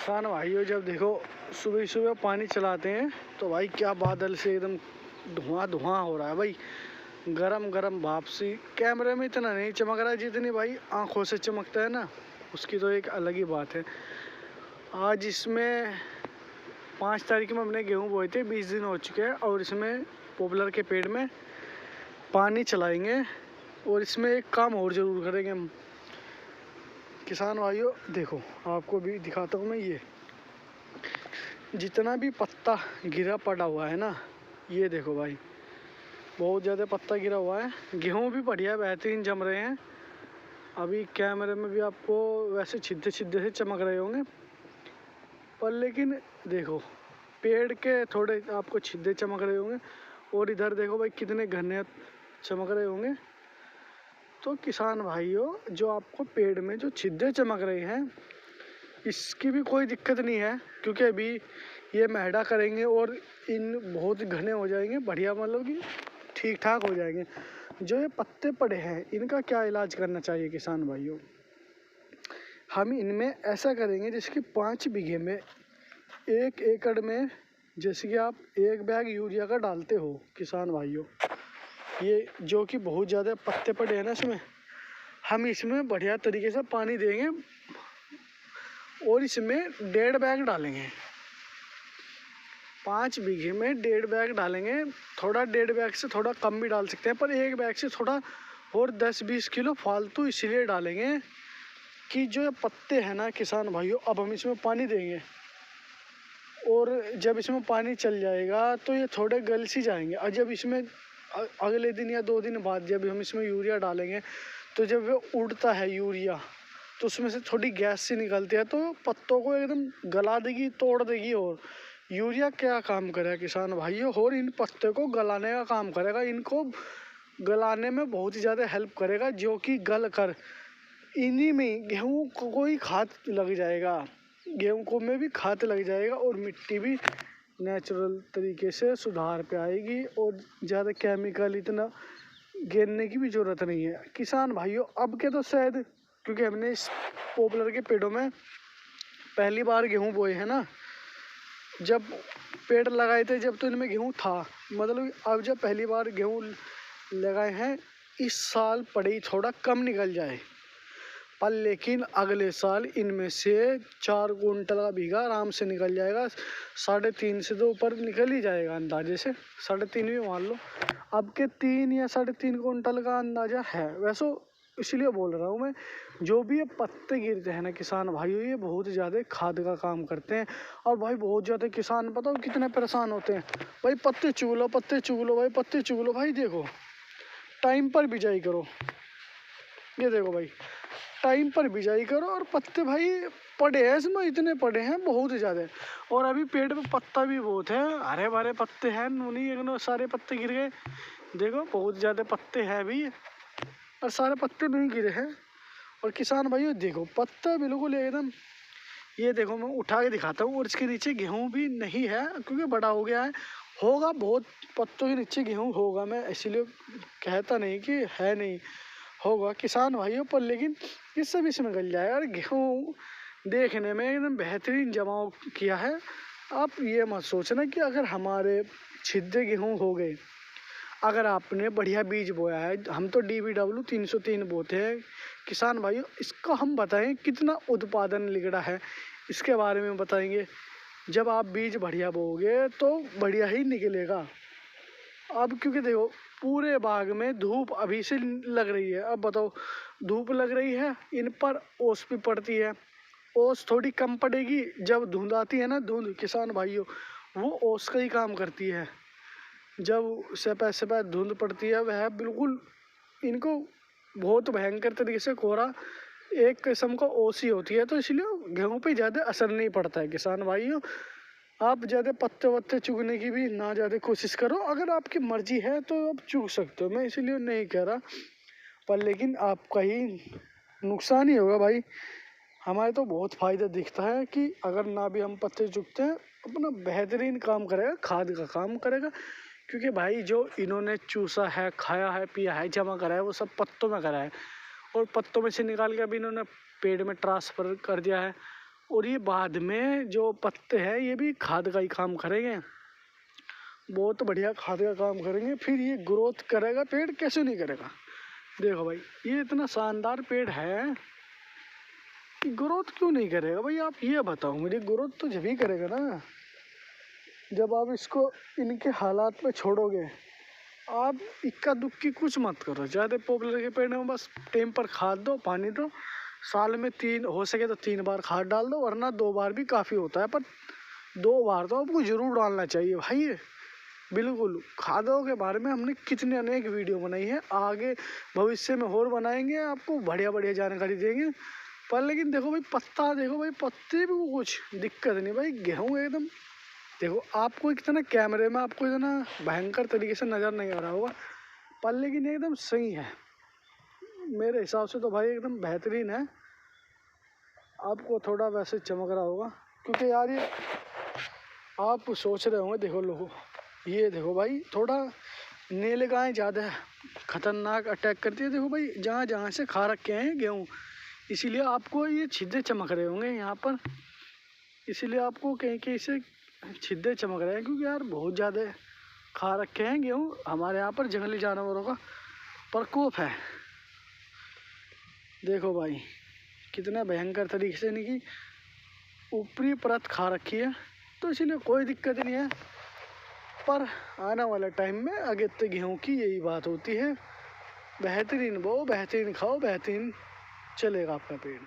किसान भाइयों, जब देखो सुबह सुबह पानी चलाते हैं तो भाई क्या बादल से एकदम धुआं धुआं हो रहा है भाई। गरम गरम भाप सी कैमरे में इतना नहीं चमक रहा है जितनी भाई आंखों से चमकता है ना, उसकी तो एक अलग ही बात है। आज इसमें 5 तारीख में हमने गेहूं बोए थे, 20 दिन हो चुके हैं और इसमें पॉपुलर के पेड़ में पानी चलाएंगे और इसमें एक काम और ज़रूर करेंगे हम। किसान भाइयों देखो, आपको भी दिखाता हूँ मैं। ये जितना भी पत्ता गिरा पड़ा हुआ है ना, ये देखो भाई, बहुत ज़्यादा पत्ता गिरा हुआ है। गेहूँ भी बढ़िया बेहतरीन जम रहे हैं। अभी कैमरे में भी आपको वैसे छिद्दे छिद्दे से चमक रहे होंगे, पर लेकिन देखो पेड़ के थोड़े आपको छिद्दे चमक रहे होंगे और इधर देखो भाई कितने घने चमक रहे होंगे। तो किसान भाइयों, जो आपको पेड़ में जो छिद्दे चमक रहे हैं इसकी भी कोई दिक्कत नहीं है, क्योंकि अभी ये महड़ा करेंगे और इन बहुत घने हो जाएंगे, बढ़िया मतलब कि ठीक ठाक हो जाएंगे। जो ये पत्ते पड़े हैं इनका क्या इलाज करना चाहिए किसान भाइयों? हम इनमें ऐसा करेंगे जैसे कि 5 बीघे में 1 एकड़ में जैसे कि आप 1 बैग यूरिया का डालते हो किसान भाइयों, ये जो कि बहुत ज़्यादा पत्ते पड़े हैं ना, इसमें हम इसमें बढ़िया तरीके से पानी देंगे और इसमें 1.5 बैग डालेंगे। 5 बीघे में 1.5 बैग डालेंगे। थोड़ा 1.5 बैग से थोड़ा कम भी डाल सकते हैं, पर 1 बैग से थोड़ा और 10-20 किलो फालतू इसलिए डालेंगे कि जो पत्ते हैं ना किसान भाइयों, अब हम इसमें पानी देंगे और जब इसमें पानी चल जाएगा तो ये थोड़े गल सी जाएंगे। और जब इसमें अगले दिन या 2 दिन बाद जब हम इसमें यूरिया डालेंगे तो जब वो उड़ता है यूरिया तो उसमें से थोड़ी गैस सी निकलती है, तो पत्तों को एकदम गला देगी, तोड़ देगी। और यूरिया क्या काम करेगा किसान भाइयों? और इन पत्ते को गलाने का काम करेगा, इनको गलाने में बहुत ही ज़्यादा हेल्प करेगा, जो कि गल कर इन्हीं में गेहूँ को ही खाद लग जाएगा, गेहूँ को में भी खाद लग जाएगा और मिट्टी भी नेचुरल तरीके से सुधार पे आएगी और ज़्यादा केमिकल इतना गिरने की भी ज़रूरत नहीं है किसान भाइयों। अब के तो शायद, क्योंकि हमने इस पॉपुलर के पेड़ों में पहली बार गेहूं बोए हैं ना, जब पेड़ लगाए थे जब तो इनमें गेहूं था, मतलब अब जब पहली बार गेहूं लगाए हैं इस साल पड़ी थोड़ा कम निकल जाए, पर लेकिन अगले साल इनमें से 4 कुंटल का बीघा आराम से निकल जाएगा। 3.5 से तो ऊपर निकल ही जाएगा, अंदाजे से 3.5 भी मान लो। अब के 3 या 3.5 कुंटल का अंदाजा है। वैसे इसलिए बोल रहा हूँ मैं, जो भी ये पत्ते गिरते हैं ना किसान भाइयों, ये बहुत ज़्यादा खाद का काम करते हैं। और भाई बहुत ज़्यादा किसान बताओ कितने परेशान होते हैं, भाई पत्ते चुग लो, पत्ते चुग लो, भाई पत्ते चुग लो। भाई देखो टाइम पर बिजाई करो, ये देखो भाई टाइम पर बिजाई करो और पत्ते भाई पड़े हैं इसमें, इतने पड़े हैं बहुत ज़्यादा। और अभी पेड़ पे पत्ता भी बहुत है, हरे भरे पत्ते हैं, नूनी एकदम सारे पत्ते गिर गए। देखो बहुत ज़्यादा पत्ते हैं अभी और सारे पत्ते नहीं गिरे हैं। और किसान भाइयों देखो पत्ता बिल्कुल एकदम, ये देखो मैं उठा के दिखाता हूँ और इसके नीचे गेहूँ भी नहीं है क्योंकि बड़ा हो गया है। होगा बहुत पत्तों के नीचे गेहूँ होगा, मैं इसीलिए कहता नहीं कि है नहीं, होगा किसान भाइयों, पर लेकिन ये सब इसमें गल जाएगा। और गेहूँ देखने में एकदम बेहतरीन जमाव किया है। आप ये मत सोचना कि अगर हमारे छिद्दे गेहूँ हो गए, अगर आपने बढ़िया बीज बोया है, हम तो DBW 303 बोते हैं किसान भाइयों, इसका हम बताएं कितना उत्पादन लिगड़ा है, इसके बारे में बताएंगे। जब आप बीज बढ़िया बोओगे तो बढ़िया ही निकलेगा। अब क्योंकि देखो पूरे बाग में धूप अभी से लग रही है, अब बताओ धूप लग रही है, इन पर ओस भी पड़ती है। ओस थोड़ी कम पड़ेगी जब धुंध आती है ना, धुंध किसान भाइयों वो ओस का ही काम करती है। जब सपा सपा धुंध पड़ती है वह बिल्कुल इनको बहुत भयंकर तरीके से कोहरा एक किस्म का ओस ही होती है, तो इसलिए गेहूँ पे ज़्यादा असर नहीं पड़ता है किसान भाइयों। आप ज़्यादा पत्ते वत्ते चुगने की भी ना ज़्यादा कोशिश करो, अगर आपकी मर्जी है तो आप चुग सकते हो, मैं इसीलिए नहीं कह रहा, पर लेकिन आपका ही नुकसान ही होगा भाई। हमारे तो बहुत फ़ायदा दिखता है कि अगर ना भी हम पत्ते चुगते हैं, अपना बेहतरीन काम करेगा, खाद का काम करेगा। क्योंकि भाई जो इन्होंने चूसा है, खाया है, पिया है, जमा करा है, वो सब पत्तों में करा है और पत्तों में से निकाल के अभी इन्होंने पेड़ में ट्रांसफ़र कर दिया है और ये बाद में जो पत्ते हैं ये भी खाद का ही काम करेंगे, बहुत बढ़िया खाद का काम करेंगे। फिर ये ग्रोथ करेगा पेड़, कैसे नहीं करेगा। देखो भाई ये इतना शानदार पेड़ है, ग्रोथ क्यों नहीं करेगा भाई, आप ये बताओ मुझे। ग्रोथ तो जब ही करेगा ना जब आप इसको इनके हालात में छोड़ोगे। आप इक्का दुक्की कुछ मत करो, ज़्यादा पॉपुलर के पेड़ में बस टाइम पर खाद दो, पानी दो। साल में 3 हो सके तो 3 बार खाद डाल दो, वरना 2 बार भी काफ़ी होता है, पर 2 बार तो आपको ज़रूर डालना चाहिए भाई। बिल्कुल, खादों के बारे में हमने कितने अनेक वीडियो बनाई है, आगे भविष्य में और बनाएंगे, आपको बढ़िया बढ़िया जानकारी देंगे। पर लेकिन देखो भाई पत्ता, देखो भाई पत्ते भी कुछ दिक्कत नहीं भाई, गेहूँ एकदम देखो। आपको इतना कैमरे में आपको इतना भयंकर तरीके से नज़र नहीं आ रहा होगा, पर लेकिन एकदम सही है मेरे हिसाब से तो भाई, एकदम बेहतरीन है। आपको थोड़ा वैसे चमक रहा होगा क्योंकि यार ये आप सोच रहे होंगे, देखो लोगों ये देखो भाई, थोड़ा नीलगाय ज़्यादा खतरनाक अटैक करती है। देखो भाई जहाँ जहाँ से खा रखे हैं गेहूँ, इसीलिए आपको ये छिद्दे चमक रहे होंगे यहाँ पर, इसीलिए आपको कहीं कहीं से छिद्दे चमक रहे हैं, क्योंकि यार बहुत ज़्यादा खा रखे हैं गेहूँ। हमारे यहाँ पर जंगली जानवरों का प्रकोप है। देखो भाई कितना भयंकर तरीके से इनकी ऊपरी परत खा रखी है, तो इसीलिए कोई दिक्कत नहीं है। पर आने वाले टाइम में अगेते गेहूँ की यही बात होती है, बेहतरीन बो, बेहतरीन खाओ, बेहतरीन चलेगा आपका पेड़।